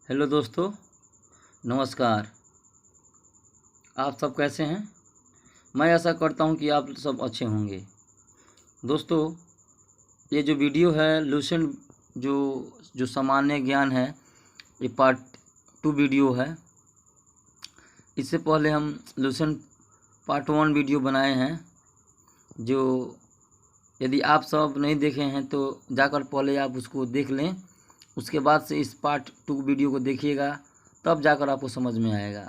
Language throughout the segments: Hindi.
हेलो दोस्तों, नमस्कार। आप सब कैसे हैं? मैं आशा करता हूं कि आप सब अच्छे होंगे। दोस्तों, ये जो वीडियो है लूसेंट जो जो सामान्य ज्ञान है, ये पार्ट 2 वीडियो है। इससे पहले हम लूसेंट पार्ट 1 वीडियो बनाए हैं, जो यदि आप सब नहीं देखे हैं तो जाकर पहले आप उसको देख लें। उसके बाद से इस पार्ट 2 वीडियो को देखिएगा, तब जाकर आपको समझ में आएगा।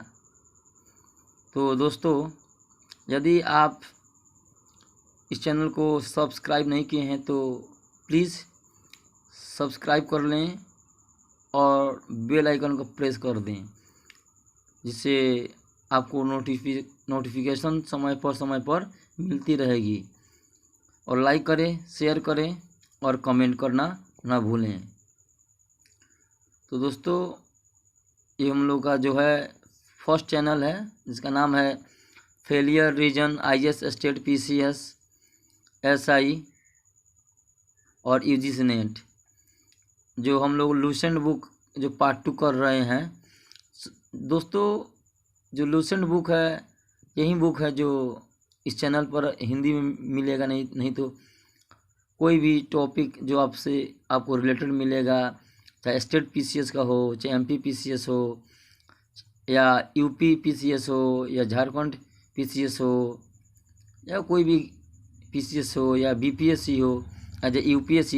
तो दोस्तों, यदि आप इस चैनल को सब्सक्राइब नहीं किए हैं तो प्लीज़ सब्सक्राइब कर लें और बेल आइकन को प्रेस कर दें, जिससे आपको नोटिफिकेशन समय पर मिलती रहेगी। और लाइक करें, शेयर करें और कमेंट करना ना भूलें। तो दोस्तों, ये हम लोग का जो है फर्स्ट चैनल है, जिसका नाम है failure reason IAS state PCS SI और UGC नेट। जो हम लोग लूसेंट बुक जो पार्ट 2 कर रहे हैं। दोस्तों, जो लूसेंट बुक है यही बुक है जो इस चैनल पर हिंदी में मिलेगा। नहीं तो कोई भी टॉपिक जो आपको रिलेटेड मिलेगा, चाहे स्टेट PCS का हो, चाहे MP PCS हो, या UP PCS हो, या झारखंड PCS हो, या कोई भी PCS हो, या BPSC हो, या UPSC,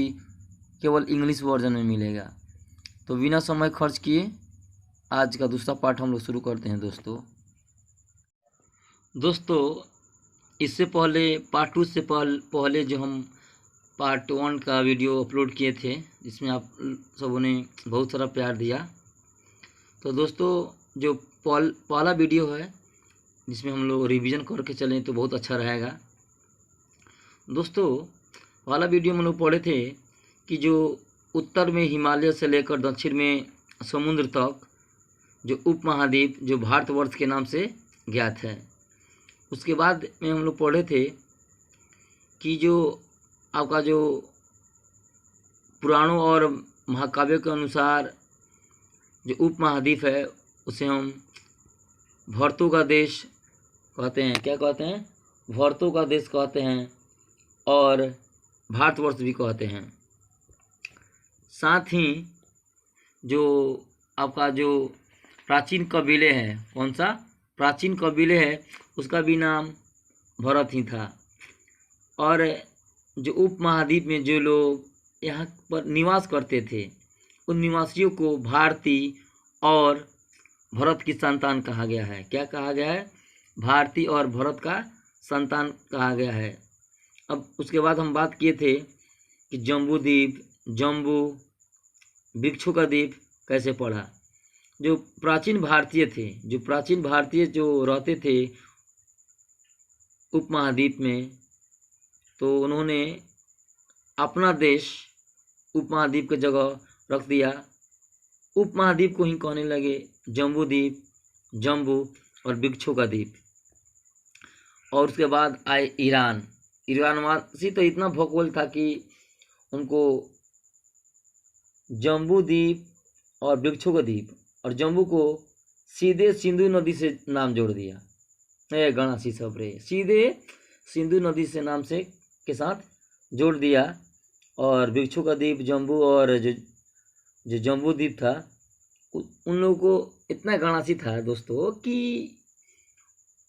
केवल इंग्लिश वर्जन में मिलेगा। तो बिना समय खर्च किए आज का दूसरा पार्ट हम लोग शुरू करते हैं। दोस्तों, इससे पहले पार्ट 2 से पहले जो हम पार्ट 1 का वीडियो अपलोड किए थे, जिसमें आप सबों ने बहुत सारा प्यार दिया। तो दोस्तों, जो पहला वीडियो है जिसमें हम लोग रिवीजन करके चलें तो बहुत अच्छा रहेगा। दोस्तों, पहला वीडियो में हम लोग पढ़े थे कि जो उत्तर में हिमालय से लेकर दक्षिण में समुद्र तक जो उपमहाद्वीप जो भारतवर्ष के नाम से ज्ञात है। उसके बाद में हम लोग पढ़े थे कि जो आपका जो पुराणों और महाकाव्यों के अनुसार जो उपमहाद्वीप है उसे हम भरतों का देश कहते हैं। क्या कहते हैं? भरतों का देश कहते हैं और भारतवर्ष भी कहते हैं। साथ ही जो आपका जो प्राचीन कबीले हैं, कौन सा प्राचीन कबीले है, उसका भी नाम भरत ही था। और जो उपमहाद्वीप में जो लोग यहाँ पर निवास करते थे, उन निवासियों को भारती और भरत की संतान कहा गया है। क्या कहा गया है? भारती और भरत का संतान कहा गया है। अब उसके बाद हम बात किए थे कि जम्बूद्वीप, जम्बू, वृक्षों का द्वीप कैसे पड़ा। जो प्राचीन भारतीय जो रहते थे उपमहाद्वीप में, तो उन्होंने अपना देश उपमहाद्वीप की जगह रख दिया। उपमहाद्वीप को ही कहने लगे जम्बूद्वीप, जम्बू और वृक्षों का द्वीप। और उसके बाद आए ईरानवासी तो इतना भूगोल था कि उनको जम्बूद्वीप और वृक्षों का द्वीप और जम्बू को सीधे सिंधु नदी से नाम जोड़ दिया। गणासी सब रे, सीधे सिंधु नदी से नाम से के साथ जोड़ दिया। और वृक्षों का द्वीप जम्बू और जो जम्बू द्वीप था, उन लोगों को इतना गणासी था दोस्तों कि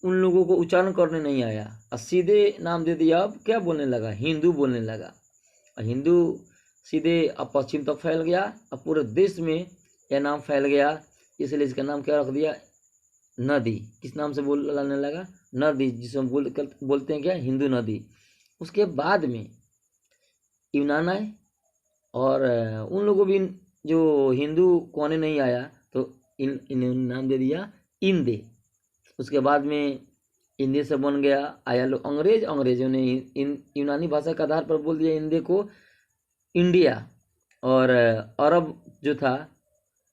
उन लोगों को उच्चारण करने नहीं आया और सीधे नाम दे दिया। अब क्या बोलने लगा? हिंदू बोलने लगा। और हिंदू सीधे अब पश्चिम तक फैल गया। अब पूरे देश में यह नाम फैल गया, इसलिए इसका नाम क्या रख दिया? नदी। किस नाम से बोलने लगा? नदी, जिसे हम बोलते हैं क्या? हिंदू नदी। उसके बाद में यूनान आए और उन लोगों भी जो हिंदू कहने नहीं आया तो इन्हें नाम दे दिया इंदे। उसके बाद में इंदे से बन गया आया लोग अंग्रेजों ने यूनानी भाषा के आधार पर बोल दिया इंदे को इंडिया। और अरब जो था,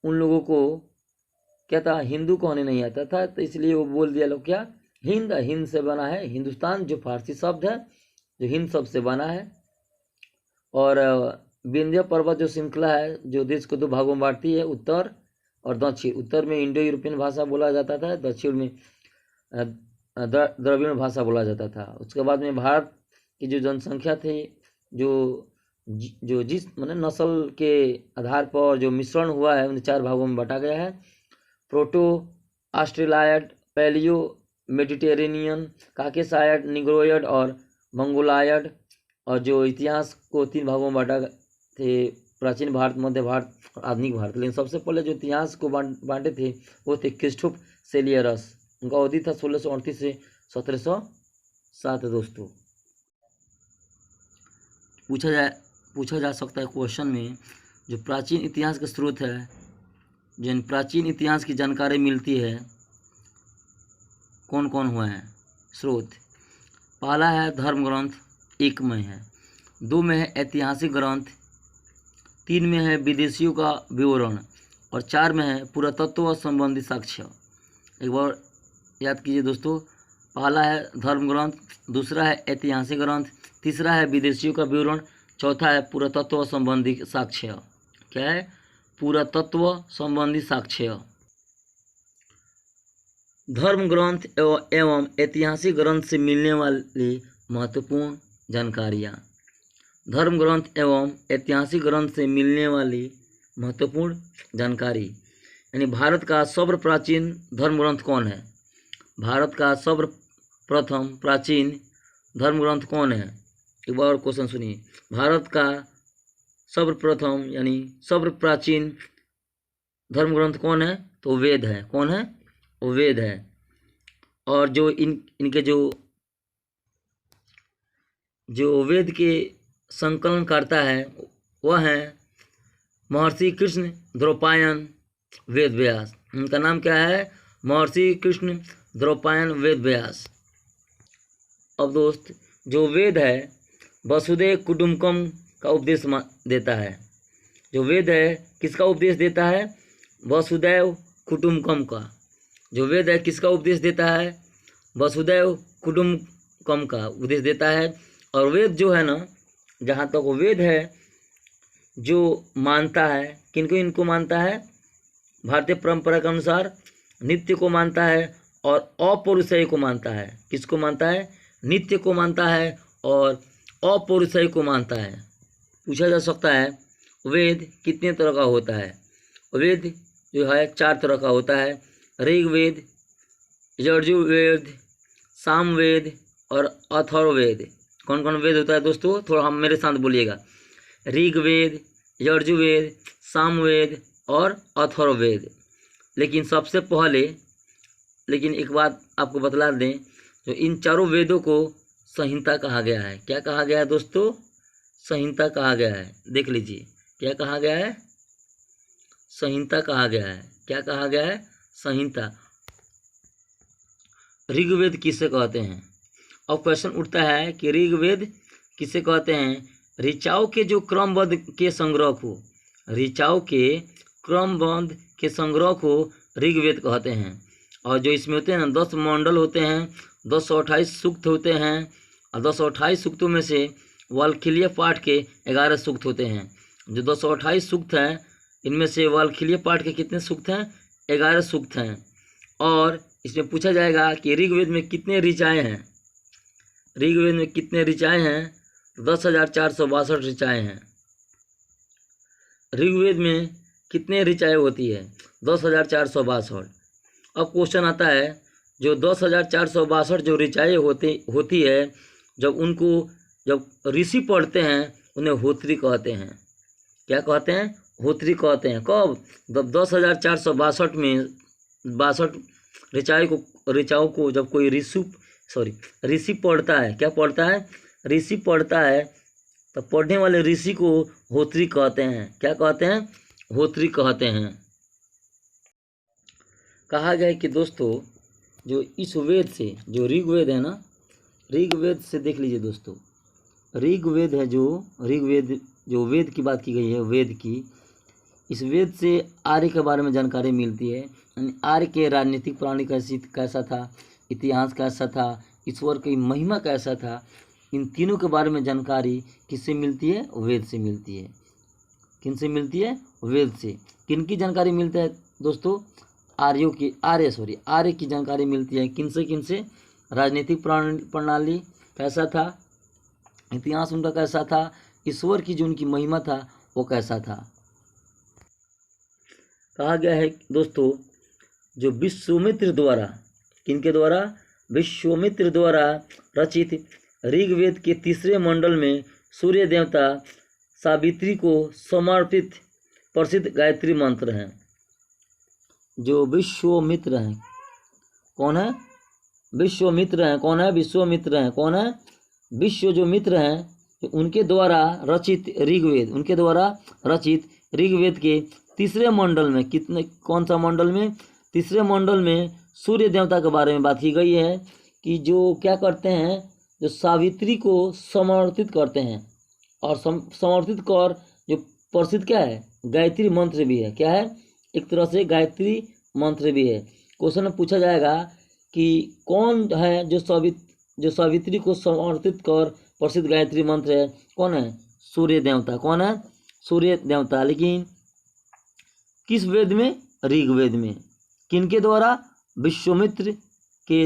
उन लोगों को क्या था? हिंदू कहने नहीं आता था, तो इसलिए वो बोल दिया लोग क्या? हिंद से बना है हिंदुस्तान, जो फारसी शब्द है, जो हिंद शब्द से बना है। और विंध्य पर्वत जो श्रृंखला है, जो देश को 2 भागों में बांटती है, उत्तर और दक्षिण। उत्तर में इंडो यूरोपियन भाषा बोला जाता था, दक्षिण में द्रविड़ भाषा बोला जाता था। उसके बाद में भारत की जो जनसंख्या थी, जो जिस मतलब नस्ल के आधार पर जो मिश्रण हुआ है उन्हें 4 भागों में बांटा गया है। प्रोटो ऑस्ट्रेलायड, पैलियो मेडिटेरेनियन, काकेसायड, निग्रोयड और मंगोलायड। और जो इतिहास को 3 भागों में बांटा थे, प्राचीन भारत, मध्य भारत और आधुनिक भारत। लेकिन सबसे पहले जो इतिहास को बांटे थे वो थे क्रिस्टोफ सेलियरस। उनका अवधि था 1638 से 1707। दोस्तों पूछा जा सकता है क्वेश्चन में, जो प्राचीन इतिहास का स्रोत है, जिन प्राचीन इतिहास की जानकारी मिलती है, कौन कौन हुआ है स्रोत। पहला है धर्म ग्रंथ, 1 में है। 2 में है ऐतिहासिक ग्रंथ, 3 में है विदेशियों का विवरण और 4 में है पुरातत्व संबंधी साक्ष्य। एक बार याद कीजिए दोस्तों, पहला है धर्म ग्रंथ, दूसरा है ऐतिहासिक ग्रंथ, तीसरा है विदेशियों का विवरण, चौथा है पुरातत्व संबंधी साक्ष्य। क्या है? पुरातत्व संबंधी साक्ष्य। धर्म ग्रंथ एवं ऐतिहासिक ग्रंथ से मिलने वाली महत्वपूर्ण जानकारियाँ। धर्म ग्रंथ एवं ऐतिहासिक ग्रंथ से मिलने वाली महत्वपूर्ण जानकारी, यानी भारत का सर्वप्राचीन धर्म ग्रंथ कौन है? भारत का सर्वप्रथम प्राचीन धर्म ग्रंथ कौन है? एक बार और क्वेश्चन सुनिए। भारत का सर्वप्रथम यानी सर्वप्राचीन धर्म ग्रंथ कौन है? तो वेद है। कौन है? वो वेद है। और जो इनके जो वेद के संकलन करता है वह है महर्षि कृष्ण द्रौपायन वेद व्यास। उनका नाम क्या है? महर्षि कृष्ण द्रौपायन वेद व्यास। अब दोस्त, जो वेद है वसुदेव कुटुम्बकम का उपदेश देता है। जो वेद है किसका उपदेश देता है? वसुदेव कुटुम्बकम का। जो वेद है किसका उपदेश देता है? वसुदेव कुटुम्बकम का उपदेश देता है। और वेद जो है ना, जहाँ तक वो वेद है जो मानता है, किनको इनको मानता है? भारतीय परंपरा के अनुसार नित्य को मानता है और अपौरुषेय को मानता है। किसको मानता है? नित्य को मानता है और अपौरुषेय को मानता है। पूछा जा सकता है वेद कितने तरह का होता है? वेद जो है 4 तरह का होता है। ऋग्वेद, यजुर्वेद, सामवेद और अथर्ववेद। कौन कौन वेद होता है दोस्तों? थोड़ा हम मेरे साथ बोलिएगा। ऋग्वेद, यजुर्वेद, सामवेद और अथर्ववेद। लेकिन सबसे पहले एक बात आपको बतला दें, तो इन चारों वेदों को संहिता कहा गया है। क्या कहा गया है दोस्तों? संहिता कहा गया है। देख लीजिए, क्या कहा गया है? संहिता कहा गया है। क्या कहा गया है? संहिता। ऋग्वेद किसे कहते हैं? अब क्वेश्चन उठता है कि ऋग्वेद किसे कहते हैं? ऋचाओं के जो क्रमबद्ध के संग्रह को, ऋचाओं के क्रमबद्ध के संग्रह को ऋग्वेद कहते हैं। और जो इसमें होते हैं ना 10 मंडल होते हैं, 228 सूक्त होते हैं। और 228 सूक्तों में से वाल्खिल्य पाठ के 11 सूक्त होते हैं। जो 228 सूक्त हैं, इनमें से वाल्खिल्य पाठ के कितने सूक्त हैं? 11 सूक्त हैं। और इसमें पूछा जाएगा कि ऋग्वेद में कितने ऋचाएँ हैं? ऋग्वेद में कितने ऋचाएँ हैं? 10,462 ऋचाएँ हैं। ऋग्वेद में कितने ऋचाएँ होती है? 10,462। अब क्वेश्चन आता है, जो 10,462 जो ऋचाएँ होती है, जब ऋषि पढ़ते हैं उन्हें होत्री कहते हैं। क्या कहते हैं? होत्री कहते हैं। कब? जब 10,462 में 62 ऋचाओं को जब कोई ऋषि पढ़ता है। क्या पढ़ता है? ऋषि पढ़ता है, तो पढ़ने वाले ऋषि को होत्री कहते हैं। क्या कहते हैं? होत्री कहते हैं। कहा गया कि दोस्तों, जो इस वेद से, जो ऋग्वेद है ना, ऋग्वेद से देख लीजिए दोस्तों, ऋग्वेद है जो वेद की बात की गई है, वेद की, इस वेद से आर्य के बारे में जानकारी मिलती है। यानी आर्य के राजनीतिक प्रणाली कैसा था, इतिहास कैसा था, ईश्वर की महिमा कैसा था, इन तीनों के बारे में जानकारी किससे मिलती है? वेद से मिलती है। किन से मिलती है? वेद से। किन की जानकारी दोस्तों आर्य की जानकारी मिलती है। किनसे? राजनीतिक प्रणाली कैसा था, इतिहास उनका कैसा था, ईश्वर की जो उनकी महिमा था वो कैसा था। कहा गया है दोस्तों, जो विश्वामित्र द्वारा, किनके द्वारा? विश्वामित्र द्वारा रचित ऋग्वेद के तीसरे मंडल में सूर्य देवता सावित्री को समर्पित प्रसिद्ध गायत्री मंत्र हैं। जो विश्वामित्र हैं, कौन है? विश्वामित्र हैं। कौन है? विश्वामित्र हैं। कौन है? विश्व जो मित्र हैं, उनके द्वारा रचित ऋग्वेद, उनके द्वारा रचित ऋग्वेद के तीसरे मंडल में, कौन सा मंडल में? तीसरे मंडल में सूर्य देवता के बारे में बात की गई है कि जो क्या करते हैं, जो सावित्री को समर्पित करते हैं, और समर्पित कर जो प्रसिद्ध क्या है? गायत्री मंत्र भी है। क्या है? एक तरह से गायत्री मंत्र भी है। क्वेश्चन में पूछा जाएगा कि कौन है जो सावित्री को समर्पित कर प्रसिद्ध गायत्री मंत्र है? कौन है? सूर्य देवता। कौन है? सूर्य देवता। लेकिन किस वेद में? ऋग्वेद में। किनके द्वारा? विश्वामित्र के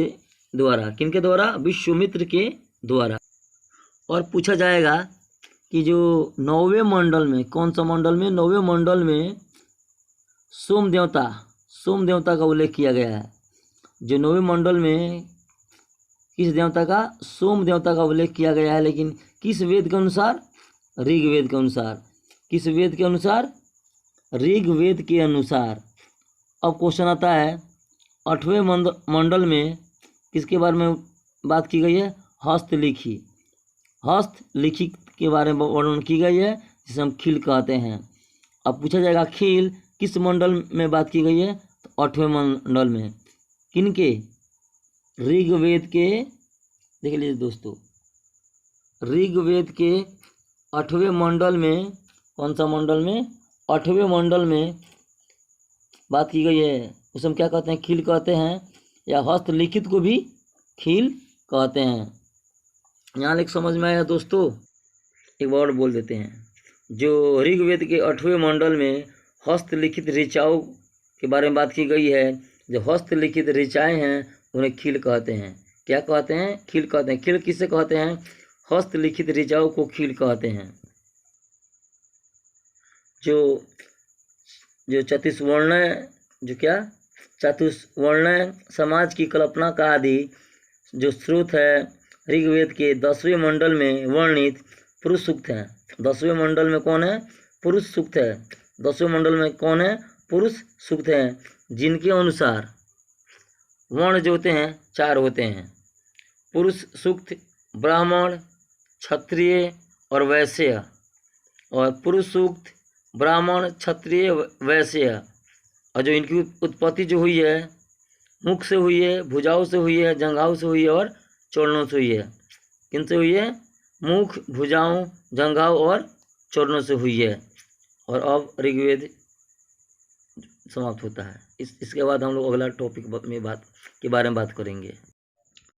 द्वारा। किनके द्वारा? विश्वामित्र के द्वारा। और पूछा जाएगा कि जो 9वें मंडल में, कौन सा मंडल में? 9वें मंडल में सोम देवता का उल्लेख किया गया है। जो 9वें मंडल में किस देवता का? सोम देवता का उल्लेख किया गया है। लेकिन किस वेद के अनुसार? ऋग्वेद के अनुसार। किस वेद के अनुसार? ऋग्वेद के अनुसार। अब क्वेश्चन आता है, 8वें मंडल में किसके बारे में बात की गई है? हस्तलिखी के बारे में वर्णन की गई है, जिसे हम खील कहते हैं। अब पूछा जाएगा खील किस मंडल में बात की गई है? तो 8वें मंडल में। किनके? ऋग्वेद के, देख लीजिए दोस्तों, ऋग्वेद के 8वें मंडल में, कौन सा मंडल में? 8वें मंडल में बात की गई है। उसे हम क्या कहते हैं? खील कहते हैं, या हस्तलिखित को भी खील कहते हैं। यहाँ लेकर समझ में आया दोस्तों? एक बार बोल देते हैं। जो ऋग्वेद के 8वें मंडल में हस्तलिखित ऋचाओं के बारे में बात की गई है। जो हस्तलिखित ऋचाएँ हैं उन्हें खील कहते हैं। क्या कहते हैं? खील कहते हैं। खील किसे कहते हैं? हस्तलिखित ऋचाओं को खील कहते हैं। जो चतुष्वर्ण समाज की कल्पना का आदि जो स्रोत है, ऋग्वेद के 10वें मंडल में वर्णित पुरुष सूक्त है। 10वें मंडल में कौन है? पुरुष सूक्त है। 10वें मंडल में कौन है? पुरुष सूक्त है, जिनके अनुसार वर्ण जो होते हैं 4 होते हैं। पुरुष सूक्त ब्राह्मण, क्षत्रिय और वैश्य। और पुरुष सूक्त ब्राह्मण, क्षत्रिय, वैश्य। और जो इनकी उत्पत्ति जो हुई है, मुख से हुई है, भुजाओं से हुई है, जंघाओं से हुई है और चरणों से हुई है। किन से हुई है? मुख, भुजाओं, जंघाओं और चरणों से हुई है। और अब ऋग्वेद समाप्त होता है। इसके बाद हम लोग अगला टॉपिक के बारे में बात करेंगे।